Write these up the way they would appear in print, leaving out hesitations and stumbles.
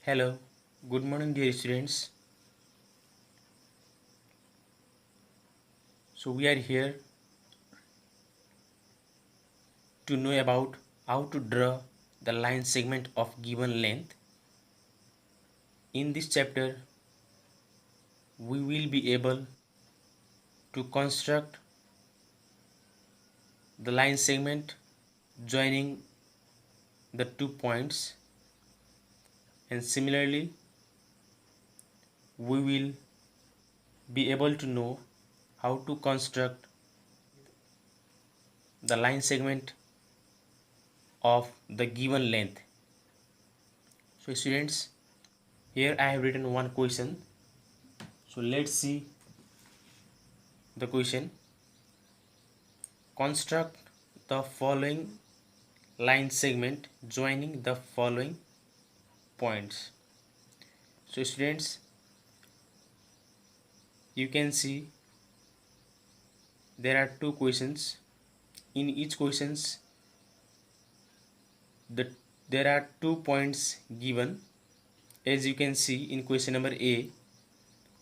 Hello, good morning, dear students. So, we are here to know about how to draw the line segment of given length. In this chapter, we will be able to construct the line segment joining the 2 points, and similarly, we will be able to know how to construct the line segment of the given length. So, students, here I have written one question. So, let's see the question. Construct the following line segment joining the following points. So students, you can see there are two questions. In each questions, the there are 2 points given. As you can see in question number A,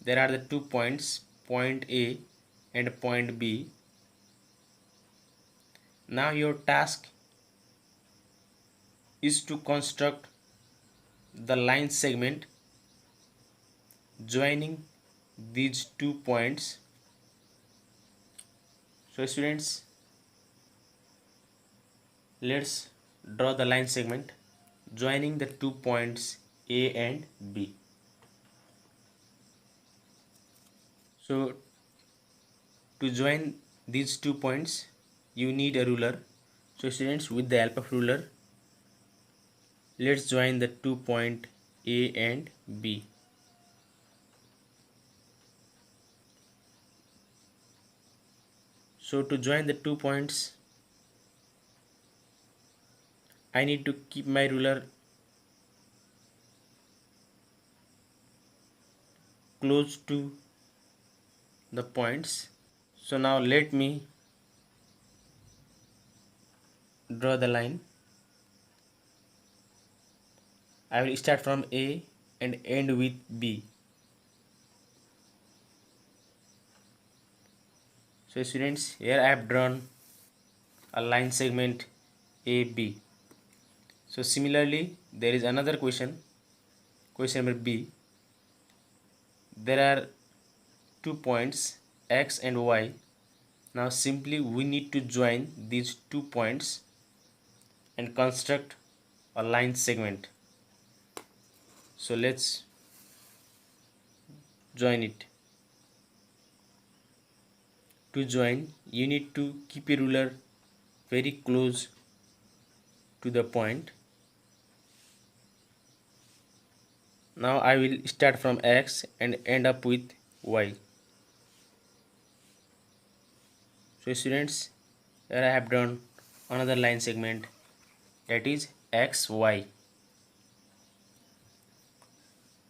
there are the 2 points, point A and point B. Now your task is to construct the line segment joining these 2 points. So students, let's draw the line segment joining the 2 points A and B. So to join these 2 points, you need a ruler. So students, with the help of ruler, let's join the 2 point A and B. So to join the 2 points, I need to keep my ruler close to the points. So now let me draw the line. I will start from A and end with B. So students, here I have drawn a line segment AB. So similarly, there is another question number B. There are 2 points X and Y. Now simply we need to join these 2 points and construct a line segment. So let's join it. To join, you need to keep a ruler very close to the point. Now I will start from X and end up with Y. So students, here I have drawn another line segment, that is XY.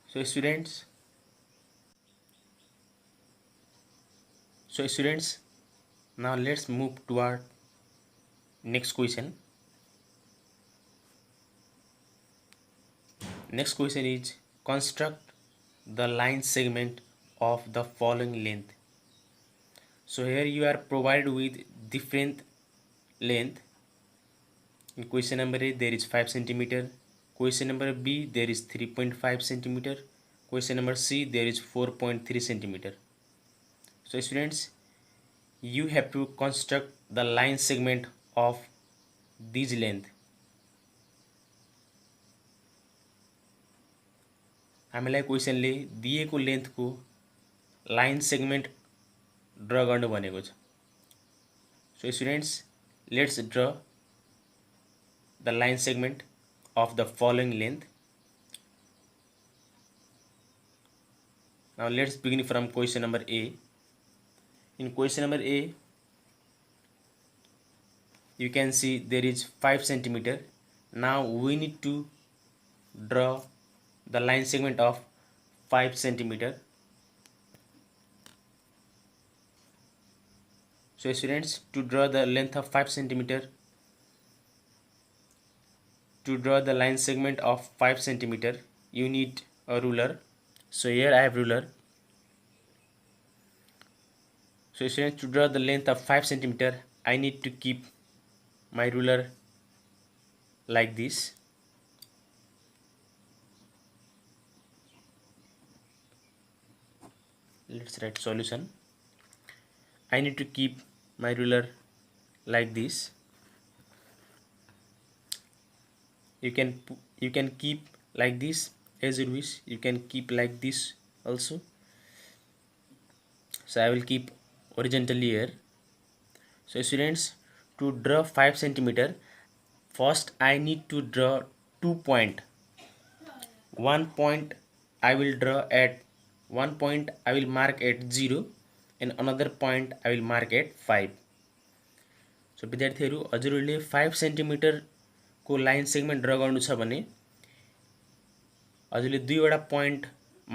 So students, now let's move toward next question. Next question is construct the line segment of the following length. So here you are provided with different length. In question number A there is 5 centimeter. Question number B there is 3.5 centimeter. Question number C there is 4.3 centimeter. So students, you have to construct the line segment of these length. हामीलाई क्वेसनले दिएको लेन्थको line segment ड्र गर्नु भनेको छ. So students, let's draw the line segment of the following length. Now let's begin from question number A. In question number A, you can see there is 5 centimeter. Now we need to draw the line segment of 5 centimeter. So students, to draw the length of 5 centimeter, to draw the line segment of 5 centimeter, you need a ruler. So here I have ruler. So students, to draw the length of 5 centimeter, I need to keep my ruler like this. Let's write solution. I need to keep my ruler like this. You can keep like this as you wish. You can keep like this also. So I will keep horizontally here. So students, to draw 5 centimeter, first I need to draw 2 point. One point I will draw at one point I will mark at 0 and another point I will mark at 5. So विद्यार्थीहरु, हजुरहरूले 5 centimetre को line segment ड्र गर्नु छ भने हजुरले दुईवटा point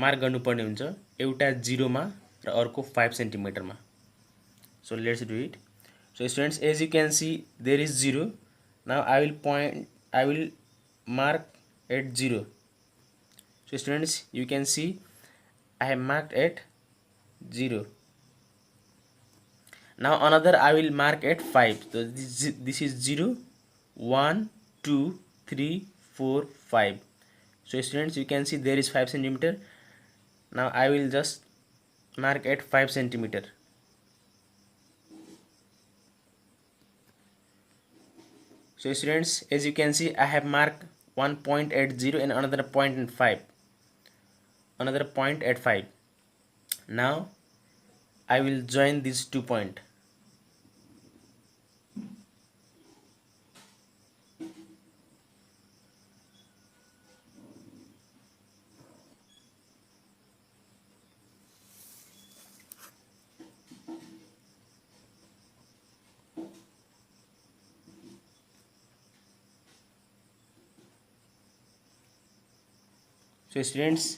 mark गर्नुपर्ने हुन्छ, एउटा 0 मा र अर्को 5 सेन्टिमिटर मा. So let's do it. So students, as you can see, there is 0. Now I will mark at 0. So students, you can see I have marked at 0. Now another I will mark at 5. So this is 0, 1, 2, 3, 4, 5. So students, you can see there is 5 centimeter. Now I will just mark at 5 centimeter. So students, as you can see, I have marked one point at 0 and another point at 5. Another point at 5. Now I will join these 2 points. So students,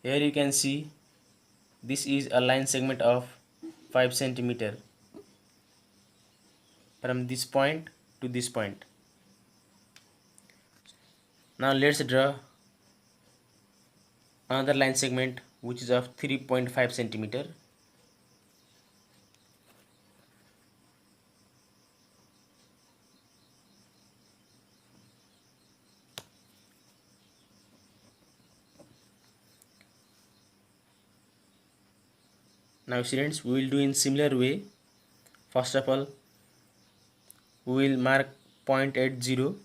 here you can see this is a line segment of 5 centimeter from this point to this point. Now let's draw another line segment which is of 3.5 centimeter. Now students, we will do in similar way. First of all, we will mark point at 0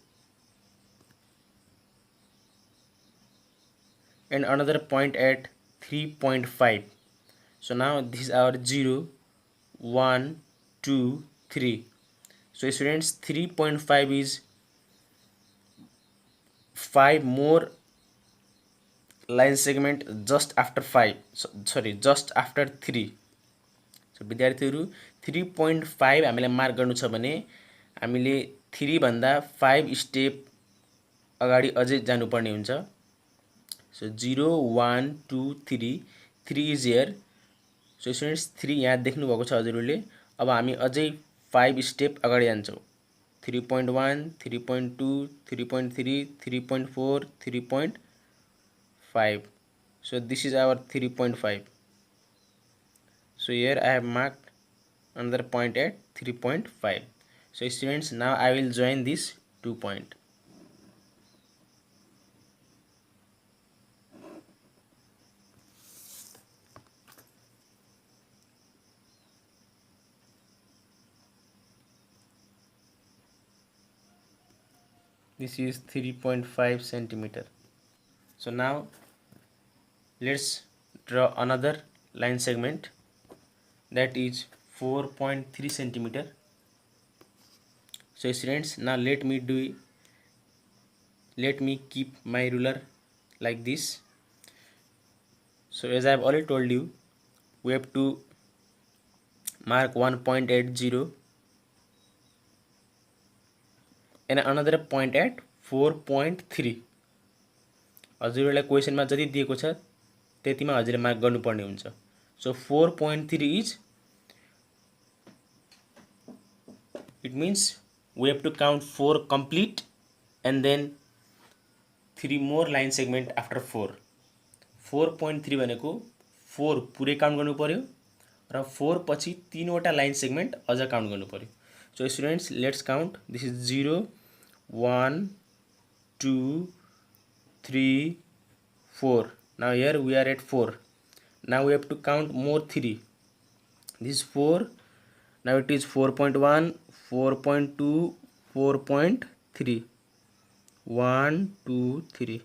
and another point at 3.5. So now this is our 0, 1, 2, 3. So students, 3.5 is 5 more line segment just after 5. Just after 3. So विद्यार्थीहरु, 3.5 हामीले mark गर्नु छ भने हामीले 3 भन्दा 5 step अगाडि अझै जानुपर्ने हुन्छ. So 0, 1, 2, 3. 3 is here. So students, 3 यहाँ देख्नु भएको छ हजुरहरूले. अब हामी अझै 5 स्टेप अगाडि जान्छौं. 3.1, 3.2, 3.3, 3.4, 3.5. So this is our 3.5. So here I have marked another point at 3.5. So students, now I will join this 2 point. This is 3.5 centimeter. So now let's draw another line segment that is 4.3 centimeter. So students, now let me keep my ruler like this. So as I have already told you, we have to mark one point at 0 and another point at 4.3. हजुरलाई क्वेशनमा जति दिएको छ त्यतिमा हजुरले mark गर्नुपर्ने हुन्छ. So 4.3 is, it means we have to count 4 complete and then 3 more line segment after 4. 4.3 भनेको 4 पुरै count गर्नु पर्यो र 4 पछि 3 वटा लाइन सेगमेंट अझ काउन्ट गर्नु पर्यो. So students, let's count. This is 0, 1, 2, 3, 4. Now here we are at 4. Now we have to count more 3. This is 4. Now it is 4.1, 4.2, 4.3. 1, 2, 3.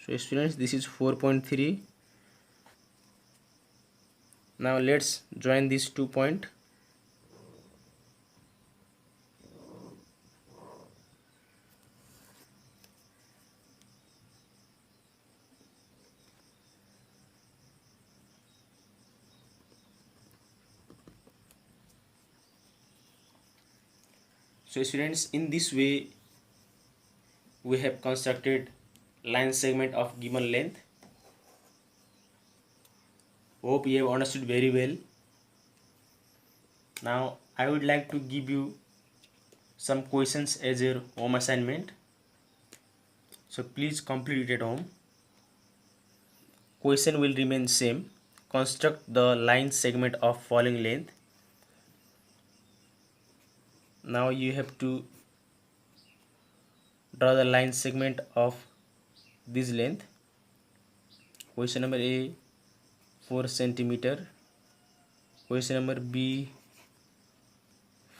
So students, this is 4.3. Now let's join these 2 points. So students, in this way we have constructed line segment of given length. Hope you have understood very well. Now I would like to give you some questions as your home assignment. So please complete it at home. Question will remain same. Construct the line segment of following length. Now you have to draw the line segment of this length. Question number A, 4 centimeter. Question number B,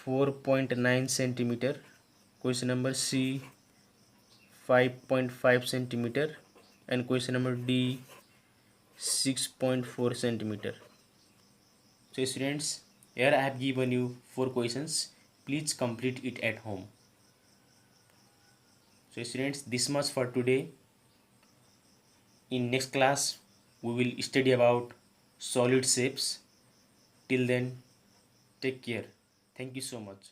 4.9 centimeter. Question number C, 5.5 centimeter. And question number D, 6.4 centimeter. So students, here I have given you 4 questions. Please complete it at home. So students, this much for today. In next class we will study about solid shapes. Till then, take care. Thank you so much.